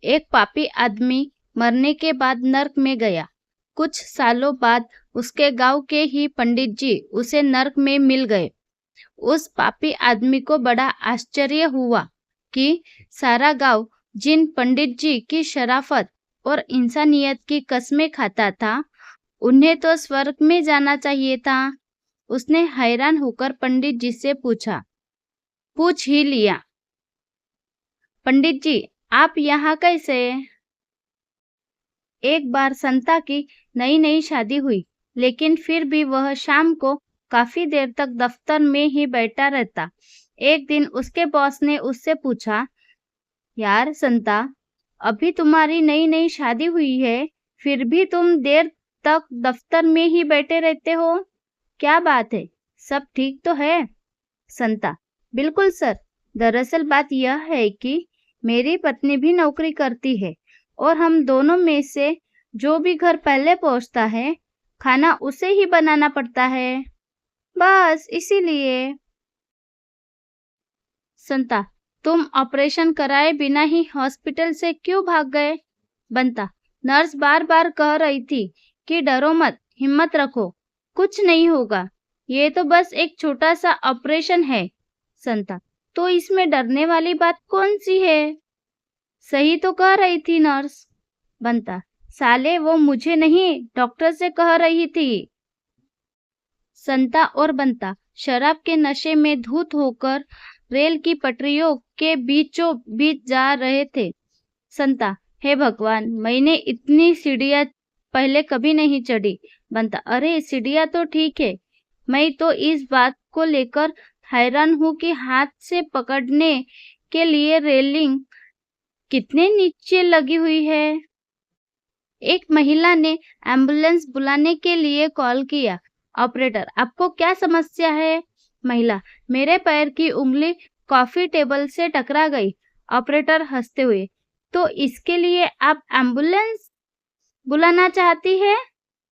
एक पापी आदमी मरने के बाद नर्क में गया। कुछ सालों बाद उसके गांव के ही पंडित जी उसे नर्क में मिल गए। उस पापी आदमी को बड़ा आश्चर्य हुआ कि सारा गांव जिन पंडित जी की शराफत और इंसानियत की कस्में खाता था, उन्हें तो स्वर्ग में जाना चाहिए था। उसने हैरान होकर पंडित जी से पूछ ही लिया, पंडित जी, आप यहाँ कैसे? एक बार संता की नई नई शादी हुई, लेकिन फिर भी वह शाम को काफी देर तक दफ्तर में ही बैठा रहता। एक दिन उसके बॉस ने उससे पूछा, यार संता, अभी तुम्हारी नई नई शादी हुई है, फिर भी तुम देर तक दफ्तर में ही बैठे रहते हो, क्या बात है? सब ठीक तो है? संता, बिल्कुल सर। दरअसल बात यह है कि मेरी पत्नी भी नौकरी करती है और हम दोनों में से जो भी घर पहले पहुंचता है, खाना उसे ही बनाना पड़ता है, बस इसीलिए। संता, तुम ऑपरेशन कराए बिना ही हॉस्पिटल से क्यों भाग गए? बंता, नर्स बार बार कह रही थी कि डरो मत, हिम्मत रखो, कुछ नहीं होगा, ये तो बस एक छोटा सा ऑपरेशन है। संता, तो इसमें डरने वाली बात कौन सी है? सही तो कह रही थी नर्स। बंता, साले वो मुझे नहीं, डॉक्टर से कह रही थी। संता और बंता शराब के नशे में धुत होकर रेल की पटरियों के बीचों बीच जा रहे थे। संता, हे भगवान, मैंने इतनी सीढ़ियां पहले कभी नहीं चढ़ी। बंता, अरे सीढ़ियां तो ठीक है, मैं तो इस बात को लेकर हैरान हूँ कि हाथ से पकड़ने के लिए रेलिंग कितने नीचे लगी हुई है। एक महिला ने एम्बुलेंस बुलाने के लिए कॉल किया। ऑपरेटर, आपको क्या समस्या है? महिला, मेरे पैर की उंगली कॉफी टेबल से टकरा गई। ऑपरेटर हंसते हुए, तो इसके लिए आप एम्बुलेंस बुलाना चाहती है?